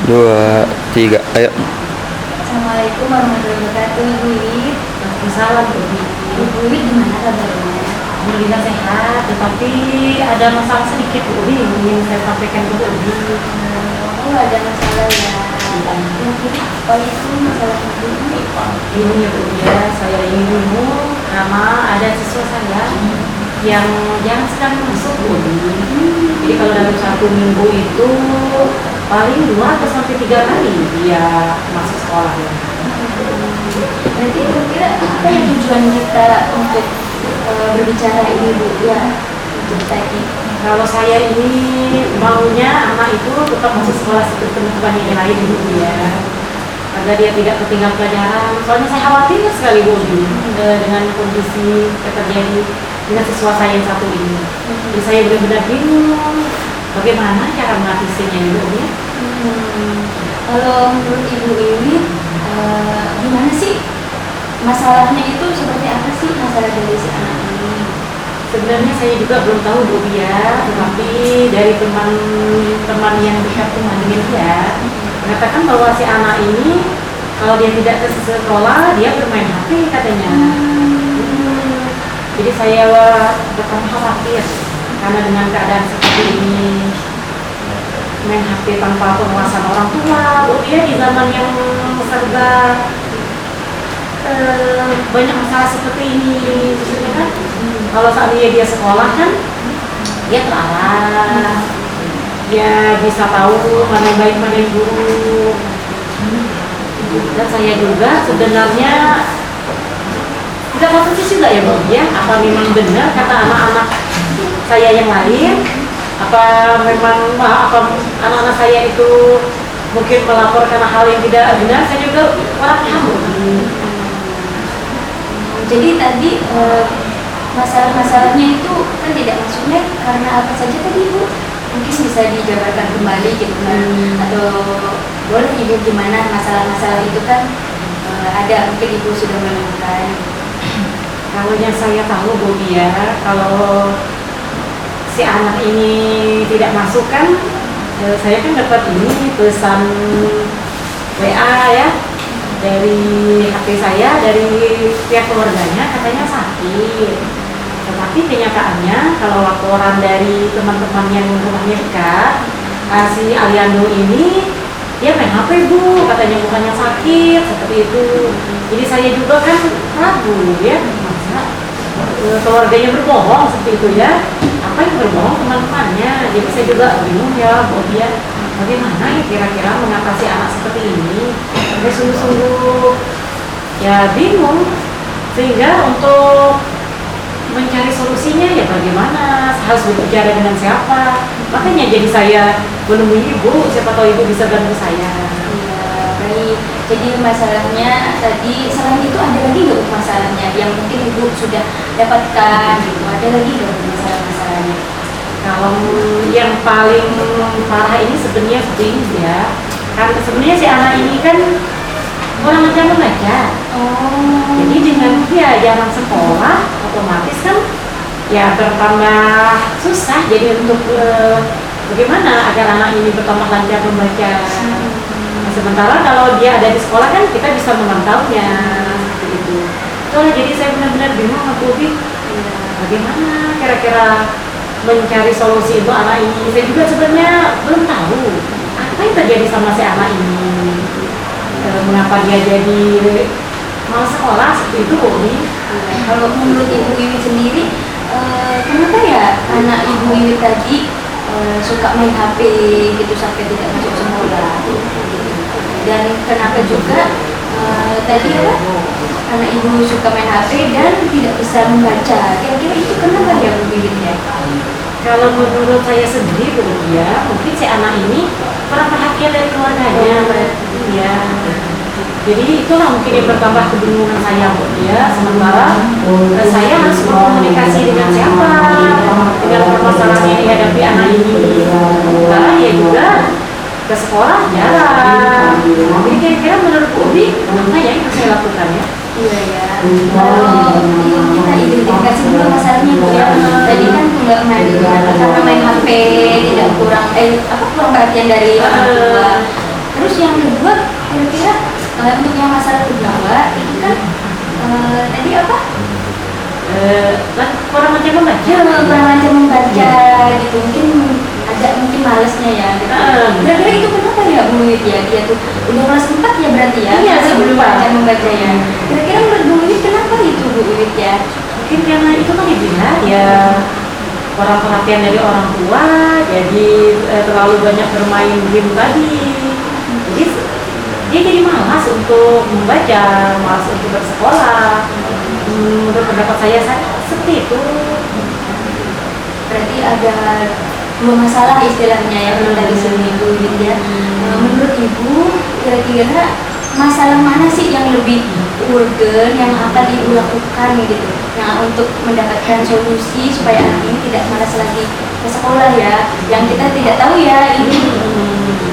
Dua, tiga, ayo. Assalamualaikum warahmatullahi wabarakatuh, Ibu Wiwit. Waalaikumsalam, Bu. Ibu Wiwit gimana kabarnya? Alhamdulillah sehat, tetapi ada masalah sedikit Bu Udi yang ingin saya sampaikan ke Bu Udi. Oh, ada masalah ya. Kira-kira apa itu masalah Ibu Wiwit? Ini ya Bu ya, saya ingin dulu karena ada siswa saya yang sedang masuk Bu Udi. Jadi kalau dalam satu minggu itu paling 2 atau sampai 3 kali dia masuk sekolah ya. Berarti kira-kira apa yang tujuan kita untuk berbicara ini Bu ya? Untuk tadi. Kalau saya ini maunya anak itu tetap masuk sekolah seperti teman-teman yang lain Bu ya, agar dia tidak ketinggalan pelajaran. Soalnya saya khawatir sekali Bu dengan kondisi yang terjadi dengan siswa saya yang satu ini. Jadi saya benar-benar bingung bagaimana cara mengatasinya ini Bu ya. Kalau menurut Ibu Wiwit, gimana sih masalahnya itu seperti apa sih masalah dari si anak ini? Sebenarnya saya juga belum tahu Bu ya, tetapi dari teman-teman yang dekat dengan dia mengatakan bahwa si anak ini kalau dia tidak ke sekolah dia bermain HP katanya. Jadi saya pertama khawatir karena dengan keadaan seperti ini main HP tanpa pengawasan orang tua. Bu dia di zaman yang serba banyak masalah seperti ini, maksudnya kan kalau seandainya dia sekolah kan dia terarah, dia bisa tahu mana yang baik mana yang buruk. Dan saya juga sebenarnya tidak pasti juga ya Bu ya, apa memang benar kata anak-anak saya yang lain, apa memang apa anak-anak saya itu mungkin melaporkan hal yang tidak benar. Saya juga kurang tahu. Jadi tadi masalah-masalahnya itu kan tidak masuknya karena apa saja tadi Bu? Mungkin bisa dijabarkan kembali gitu kan? Atau boleh Ibu gimana masalah-masalah itu kan ada mungkin Ibu sudah menemukan. Kalau yang saya tahu Bu ya, kalau si anak ini tidak masuk kan, saya kan dapat ini pesan WA ya dari HP saya, dari pihak keluarganya katanya sakit. Tetapi kenyataannya kalau laporan dari teman-teman yang rumahnya dekat, si Aliando ini dia main HP Bu, katanya bukannya sakit seperti itu. Jadi saya juga kan ragu ya, masa keluarganya berbohong seperti itu ya. Apa yang berbohong teman-temannya? Jadi saya juga bingung ya Bu dia, bagaimana ya kira-kira mengatasi anak seperti ini. Saya sungguh-sungguh ya bingung, sehingga untuk mencari solusinya ya bagaimana, harus berbicara dengan siapa. Makanya jadi saya menemui Ibu, siapa tahu Ibu bisa bantu saya. Iya, baik. Jadi masalahnya tadi, selain itu ada lagi nggak Bu masalahnya yang mungkin Ibu sudah dapatkan gitu? Ada lagi nggak Bu masalah-masalahnya? Kalau yang paling parah ini sebenarnya begini ya, kan sebenarnya si anak ini kan kurang ajar membaca. Jadi dengan dia jarang sekolah, otomatis kan ya bertambah susah. Jadi untuk bagaimana agar anak ini bertambah lancar membaca. Nah, sementara kalau dia ada di sekolah kan kita bisa memantaunya begitu. Soalnya jadi saya benar-benar bingung Mas Bobi, bagaimana kira-kira mencari solusi untuk anak ini. Saya juga sebenarnya belum tahu apa yang terjadi sama si anak ini. Mengapa dia jadi malas sekolah seperti itu Bu Udi? Kalau menurut Ibu Wiwit sendiri, kenapa ya anak Ibu Wiwit tadi suka main HP gitu sampai tidak masuk sekolah? Dan kenapa juga tadi apa? Anak Ibu suka main HP dan tidak bisa membaca. Kira-kira itu kenapa ya Bu Wiwit ya? Kalau menurut saya sendiri Bu ya, mungkin si anak ini kurang perhatian dari keluarganya. Ya. Jadi itulah mungkin yang bertambah kebingungan saya Bu ya. Sementara saya harus berkomunikasi dengan siapa dengan permasalahan yang dihadapi anak ini. Karena dia juga ke sekolah jarang. Jadi kira-kira menurut Bu Udi, apa ya yang harus saya lakukan ya? Iya ya. Kalau kita identifikasi dulu masalahnya Bu ya. Tadi kan nggak main karena main HP, tidak kurang kurang perhatian dari orang tua. Untuk yang masalah kedua itu kan tadi apa? Kurang macam membaca. Kurang lancar membaca gitu, mungkin malesnya ya gitu. Kira-kira itu kenapa ya Bu Wiwit ya? Dia tuh udah kelas 4 ya berarti ya? Iya, masih belum sempat. lancar membaca ya. Kira-kira menurut Bu Wiwit kenapa itu Bu Wiwit ya? Mungkin karena itu kan dibilang ya kurang perhatian dari orang tua, jadi terlalu banyak bermain game tadi. Jadi dia jadi malas untuk membaca, malas untuk bersekolah. Menurut pendapat saya seperti itu. Berarti ada dua masalah istilahnya ya kita di sini Bu Wiwit ya. Menurut Ibu kira-kira masalah mana sih yang lebih urgen yang akan Ibu lakukan gitu, yang untuk mendapatkan solusi supaya anak ini tidak malas lagi ke sekolah ya, yang kita tidak tahu ya ini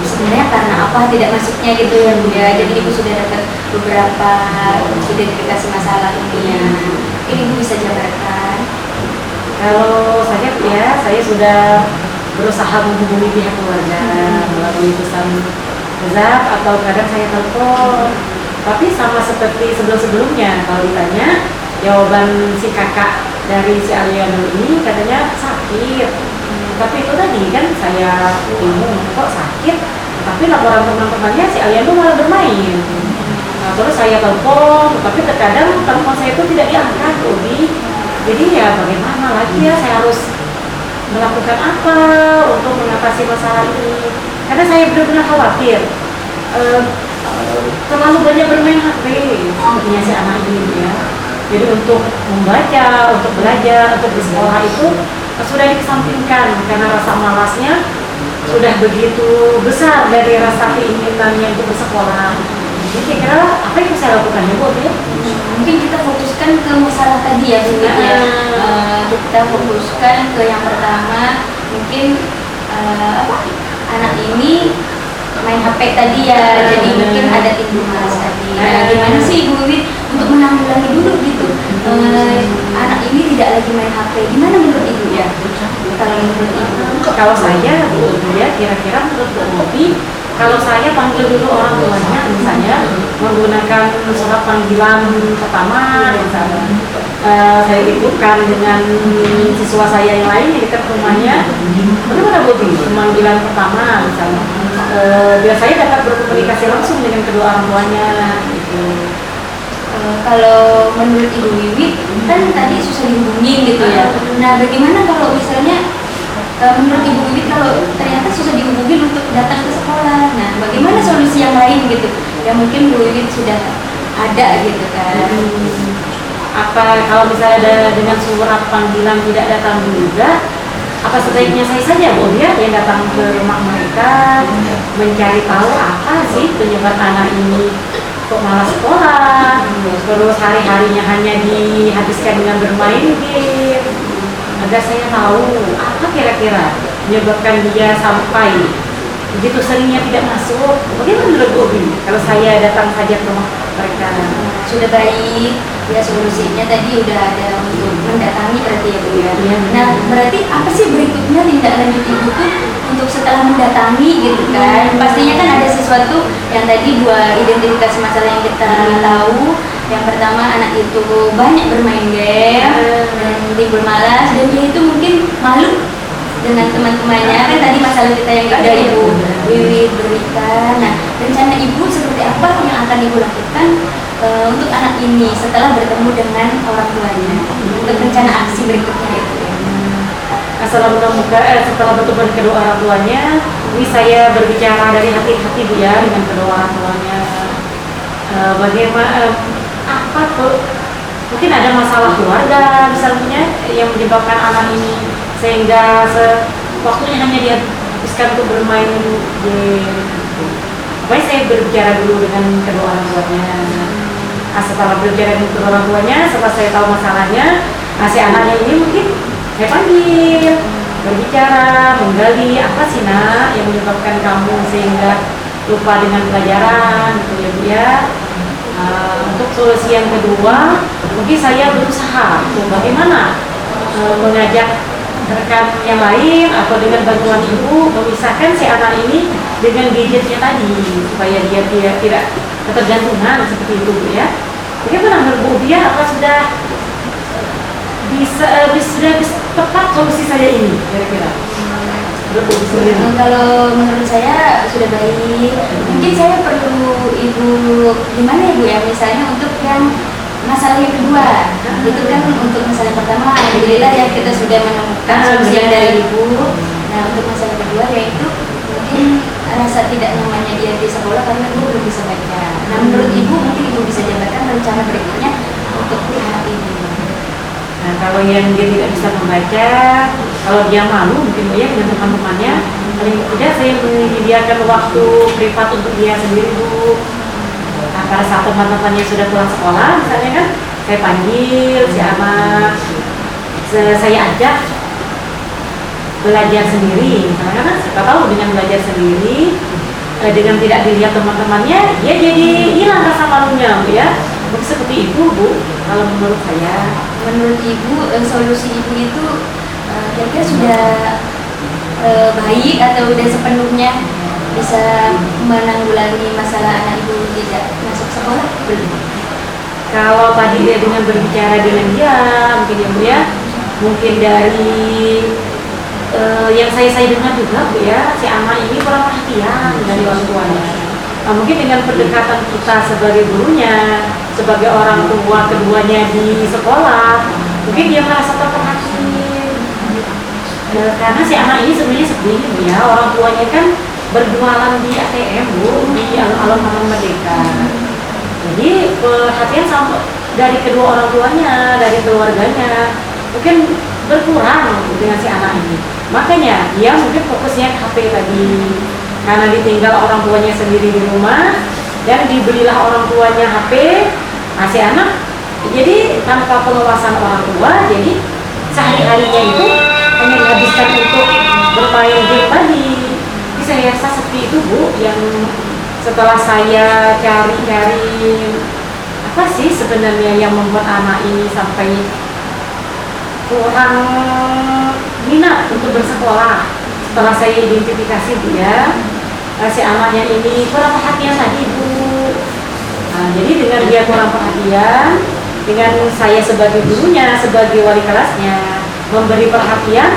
sebenarnya karena apa tidak masuknya gitu ya Bu ya. Jadi Ibu sudah dapat beberapa identifikasi masalah ini ya. Ini Ibu bisa jabarkan. Kalau saya sudah berusaha menghubungi pihak keluarga melalui pesan WhatsApp atau kadang saya telepon. Tapi sama seperti sebelum-sebelumnya, kalau ditanya jawaban si kakak dari si Aliano ini katanya sakit. Tapi itu tadi kan saya bingung kok sakit, tapi laporan teman-temannya si Aliano malah bermain. Nah, terus saya telepon, tapi terkadang telepon saya itu tidak diangkat, Ubi. Jadi ya bagaimana lagi ya, saya harus melakukan apa untuk mengatasi masalah ini? Karena saya benar-benar khawatir terlalu banyak bermain HP sepertinya si anak ini ya. Jadi untuk membaca, untuk belajar, untuk bersekolah itu sudah dikesampingkan karena rasa malasnya sudah begitu besar dari rasa keinginannya untuk bersekolah. Jadi kira-kira apa yang saya lakukan ya Bu ya? Mungkin kita fokuskan ke masalah tadi ya Bu ya. Kita fokuskan ke yang pertama, mungkin anak ini main HP tadi ya, jadi mungkin ada timbul malas tadi. Gimana sih Ibu Wiwit untuk menanggulangi dulu gitu, anak ini tidak lagi main HP? Gimana menurut Ibu ya? Kalau menurut Ibu? Kalau saya Bu ya, kira-kira menurut Bu Obi, kalau saya panggil dulu orang tuanya, misalnya menggunakan surat panggilan pertama, misalnya saya ikutkan dengan siswa saya yang lain di dekat rumahnya, bagaimana Bu Obi? Panggilan pertama, misalnya biar saya dapat berkomunikasi langsung dengan kedua orang tuanya. Gitu. Kalau menurut Ibu Wiwit kan tadi susah dihubungin gitu ya. Nah, bagaimana kalau misalnya menurut Ibu Wiwit kalau ternyata susah dihubungin untuk datang ke sekolah? Nah, bagaimana solusi yang lain gitu? Ya mungkin Bu Wiwit sudah ada gitu kan. Apa kalau misalnya ada dengan surat panggilan tidak datang juga, apa sebaiknya saya saja Bu ya yang datang ke rumah mereka mencari tahu apa sih penyebab anak ini kok malas sekolah, terus hari-harinya hanya dihabiskan dengan bermain game, agar saya tahu apa kira-kira menyebabkan dia sampai begitu seringnya tidak masuk. Bagaimana menurut Bu Obi kalau saya datang saja ke rumah mereka? Sudah baik ya, solusinya tadi udah ada untuk mendatangi berarti ya Bu ya. Iya. Nah, berarti apa sih berikutnya tindak lanjut Ibu tuh untuk setelah mendatangi gitu kan? Pastinya kan ada sesuatu yang tadi dua identifikasi masalah yang kita tahu. Yang pertama, anak itu banyak bermain game dan timbul malas, dan dia itu mungkin malu dengan teman-temannya. Kan tadi masalah kita yang dari Ibu Wiwit berikan. Nah, rencana Ibu seperti apa yang akan Ibu lakukan untuk anak ini setelah bertemu dengan orang tuanya, untuk rencana aksi berikutnya itu? Setelah bertemu dengan kedua orang tuanya, ini saya berbicara dari hati-hati Bu ya dengan kedua orang tuanya. Bagaimana apa tuh? Mungkin ada masalah keluarga misalnya yang menyebabkan anak ini sehingga waktunya hanya dihabiskan untuk bermain game. Baik, saya berbicara dulu dengan kedua orang tuanya. Setelah berbicara dengan kedua orang tuanya, setelah saya tahu masalahnya, si anaknya ini mungkin saya panggil, berbicara, menggali apa sih nak yang menyebabkan kamu sehingga lupa dengan pelajaran, gitu ya Bu ya. Untuk solusi yang kedua, mungkin saya berusaha bagaimana mengajak rekan yang lain atau dengan bantuan Ibu memisahkan si anak ini dengan gadgetnya tadi supaya dia tidak ketergantungan seperti itu Bu ya. Bagaimana menurut Bu Bia, apa sudah sudah tepat solusi saya ini kira-kira? Kalau menurut saya sudah baik. Mungkin saya perlu ibu gimana ya Bu ya, misalnya untuk yang masalah yang kedua, itu kan untuk masalah yang pertama alhamdulillah ya kita sudah menemukan solusi yang dari ibu. Nah untuk masalah kedua yaitu mungkin rasa tidak nyamannya dia di sekolah karena ibu belum bisa baca. Nah menurut ibu mungkin ibu bisa jabarkan rencana berikutnya untuk pihak ini. Nah kalau yang dia tidak bisa membaca, kalau dia malu mungkin ya dengan teman-temannya, paling tidak saya menyediakan waktu privat untuk dia sendiri Bu. Nah pada saat teman-temannya sudah pulang sekolah misalnya kan, saya panggil si anak, saya ajak belajar sendiri misalnya kan, kita tahu dengan belajar sendiri, dengan tidak dilihat teman-temannya, dia jadi hilang rasa malunya Bu ya. Mungkin seperti itu Bu, kalau menurut saya. Menurut ibu solusi ibu itu kira-kira sudah baik atau sudah sepenuhnya bisa menanggulangi masalah anak ibu tidak masuk sekolah? Belum. Kalau tadi dia dengan berbicara dengan dia, mungkin ya Bu ya, mungkin dari yang saya dengar juga Bu ya, si anak ini kurang perhatian dari orang tuanya. Nah, mungkin dengan pendekatan kita sebagai gurunya, sebagai orang tua keduanya di sekolah, mungkin dia merasa terperhatiin. Karena si anak ini sebenarnya sedih Bu ya, orang tuanya kan berjualan di ATM Bu, di alun-alun Merdeka. Jadi perhatian dari kedua orang tuanya, dari keluarganya, mungkin berkurang dengan si anak ini. Makanya dia mungkin fokusnya ke HP tadi, karena ditinggal orang tuanya sendiri di rumah dan dibelilah orang tuanya HP. Nah, si anak jadi tanpa pengawasan orang tua, jadi sehari-harinya itu hanya dihabiskan untuk bermain game tadi. Jadi saya rasa seperti itu Bu, yang setelah saya cari-cari apa sih sebenarnya yang membuat anak ini sampai kurang minat untuk bersekolah. Setelah saya identifikasi Bu ya, si anaknya ini kurang perhatian tadi Bu. Nah, jadi dengan dia kurang perhatian, dengan saya sebagai gurunya, sebagai wali kelasnya memberi perhatian,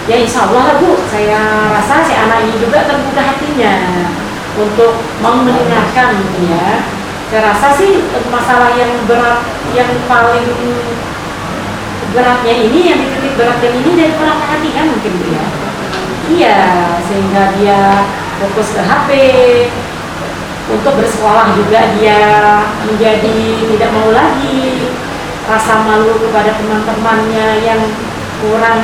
ya insya Allah lah Bu, saya rasa si anak ini juga terbuka hatinya untuk mau mendengarkan gitu ya. Saya rasa sih masalah yang berat, yang paling beratnya ini, yang dititik beratnya ini dari kurang perhatian mungkin Bu ya. Iya, sehingga dia fokus ke HP. Untuk bersekolah juga dia menjadi tidak mau lagi, rasa malu kepada teman-temannya yang kurang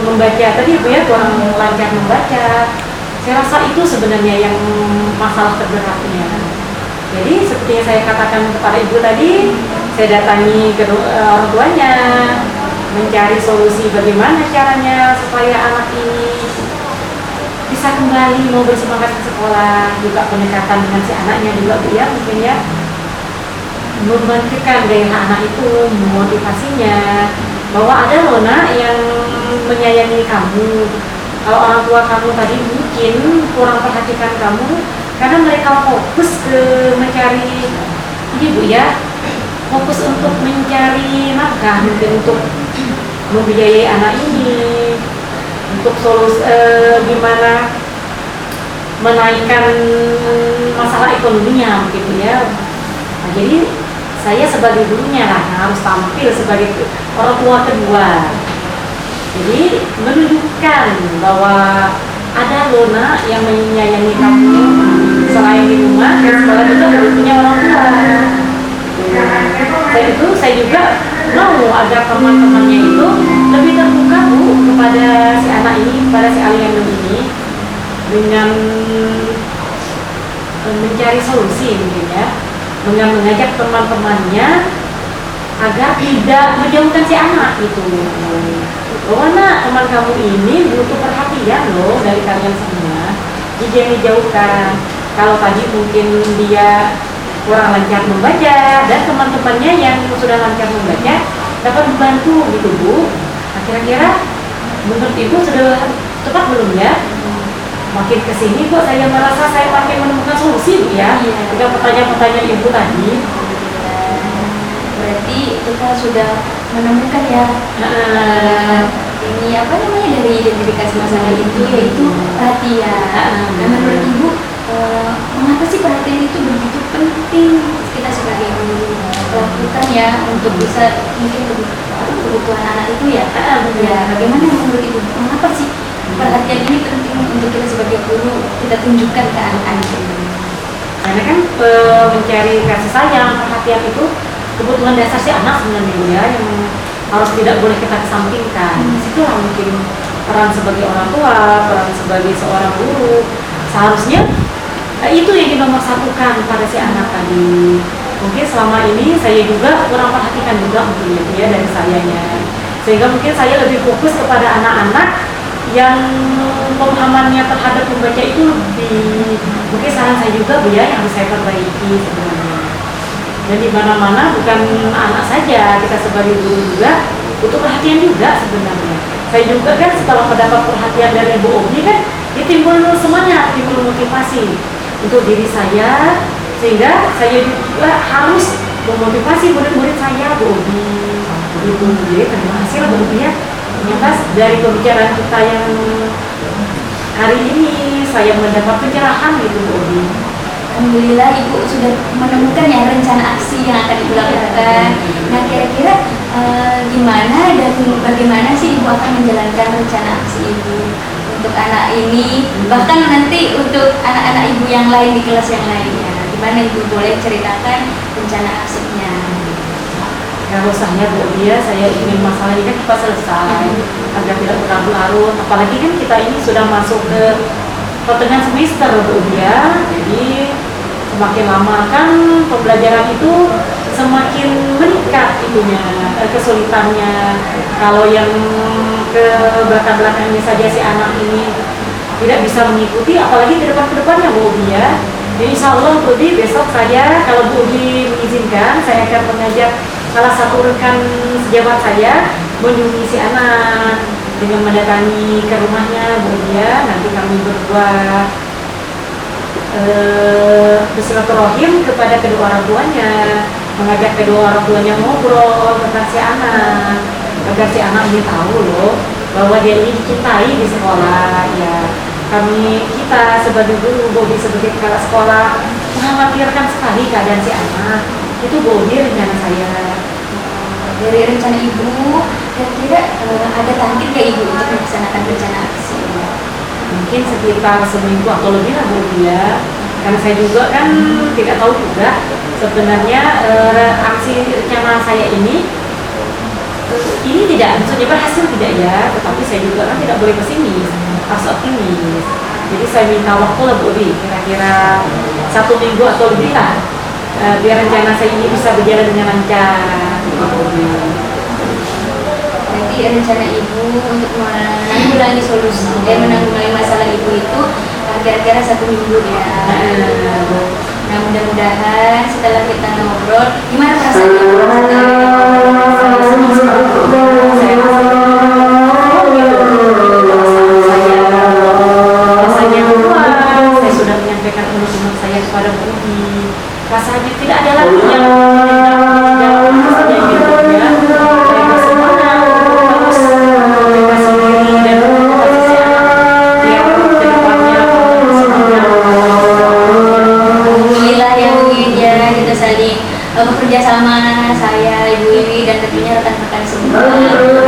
membaca tadi Bu ya, kurang lancar membaca. Saya rasa itu sebenarnya yang masalah terberatnya. Jadi seperti yang saya katakan kepada Ibu tadi, saya datangi ke orang tuanya, mencari solusi bagaimana caranya supaya anak ini bisa kembali mau bersemangat ke sekolah, juga pendekatan dengan si anaknya juga Bu ya, mungkin ya membangkitkan gairah anak itu, memotivasinya bahwa ada loh Nak yang menyayangi kamu. Kalau orang tua kamu tadi mungkin kurang perhatikan kamu karena mereka fokus ke mencari ini Bu ya, fokus untuk mencari nafkah, mungkin untuk membiayai anak ini, untuk solusi gimana menaikkan masalah ekonominya mungkin ya. Nah, jadi saya sebagai gurunya lah harus tampil sebagai orang tua kedua. Jadi menunjukkan bahwa ada loh Nak yang menyayangi kamu selain di rumah, dan sekolah juga harus punya orang tua. Saya juga mau agar teman-temannya itu lebih terbuka Bu kepada si anak ini, kepada si Aliando ini, dengan mencari solusi mungkin ya, dengan mengajak teman-temannya agar tidak menjauhkan si anak itu. Bahwa Nak, teman kamu ini butuh perhatian loh dari kalian semua, jangan dijauhkan. Kalau tadi mungkin dia kurang lancar membaca dan teman-temannya yang sudah lancar membaca dapat membantu gitu Bu. Nah, kira-kira menurut Ibu sudah tepat belum ya? Makin kesini kok saya merasa saya makin menemukan solusi Bu ya. ya Iya. dengan pertanyaan-pertanyaan ibu tadi. Berarti kita sudah menemukan ya ini apa namanya dari identifikasi masalah itu, yaitu perhatian. Nah, menurut ibu mengapa sih perhatian itu begitu penting kita sebagai guru lakukan ya untuk bisa mungkin kebutuhan anak itu ya? Ya, bagaimana menurut ibu mengapa sih perhatian ini penting untuk kita sebagai guru kita tunjukkan ke anak-anak ini? Karena kan mencari kasih sayang, perhatian itu kebutuhan dasar si anak sebenarnya ya, yang harus tidak boleh kita kesampingkan. Disitulah mungkin peran sebagai orang tua, peran sebagai seorang guru, seharusnya itu yang dinomorsatukan pada si anak tadi. Mungkin selama ini saya juga kurang perhatikan juga mungkin itu ya dari sayanya, sehingga mungkin saya lebih fokus kepada anak-anak yang pemahamannya terhadap membaca itu lebih, mungkin saran saya juga Bu ya yang harus saya perbaiki sebenarnya. Dan di mana-mana bukan anak saja, kita sebagai guru juga butuh perhatian juga sebenarnya. Saya juga kan setelah mendapat perhatian dari Bu Obi kan, timbul semangat, timbul motivasi untuk diri saya, sehingga saya juga harus memotivasi murid-murid saya, Bu Obi. Ibu jadi terima kasih lah Bu Obi ya. Ternyata dari pembicaraan kita yang hari ini saya mendapat pencerahan gitu Bu Obi. Alhamdulillah Ibu sudah menemukan ya rencana aksi yang akan Ibu lakukan. Nah, kira-kira gimana dan bagaimana sih Ibu akan menjalankan rencana aksi Ibu untuk anak ini, bahkan nanti untuk anak-anak Ibu yang lain di kelas yang lainnya? Gimana Ibu boleh ceritakan rencana aksinya? Gak usahnya Bu Obi ya, saya ingin masalah ini kan cepat selesai agar tidak berlarut-larut. Apalagi kan kita ini sudah masuk ke pertengahan semester Bu Obi ya, jadi semakin lama kan pembelajaran itu semakin meningkat itunya, kesulitannya. Kalau yang ke belakang-belakang ini saja si anak ini tidak bisa mengikuti, apalagi ke depan-kedepannya Bu Obi ya. Jadi insya Allah Bu Obi besok saja kalau Bu Obi mengizinkan, saya akan mengajak salah satu rekan sejawat saya mengunjungi si anak dengan mendatangi ke rumahnya Bu Obi ya. Nanti kami berdua bersilaturahim kepada kedua orang tuanya, mengajak kedua orang tuanya ngobrol tentang si anak, agar si anak ini tahu loh bahwa dia ini dicintai di sekolah ya. Kita sebagai guru, Bu Obi sebagai kepala sekolah mengkhawatirkan sekali keadaan si anak. Itu Bu Obi rencana saya. Dari rencana Ibu, kira-kira ada target nggak Ibu untuk melaksanakan rencana aksi? Mungkin sekitar seminggu atau lebih lah Bu Obi ya. Karena saya juga kan tidak tahu juga sebenarnya aksi rencana saya ini tidak maksudnya berhasil tidak ya, tetapi saya juga kan tidak boleh pesimis, harus optimis. Jadi saya minta waktu lah Bu Obi, kira-kira 1 minggu atau lebih lah, biar rencana saya ini bisa berjalan dengan lancar Bu Obi. Nanti rencana Ibu untuk menanggulangi menanggulangi masalah Ibu itu kira-kira 1 minggu ya. Nah, mudah-mudahan setelah kita ngobrol, gimana perasaan Ibu rasanya puas, saya sudah menyampaikan unek-unek saya kepada Bu Obi. Rasanya tidak ada lagi yang saja gitu ya. Saya bersemangat terus motivasi diri dan motivasi si anak biar ke depannya semangat. Alhamdulillah ya Bu ya, kita saling bekerja sama saya, Ibu Wiwi dan tentunya rekan-rekan semua.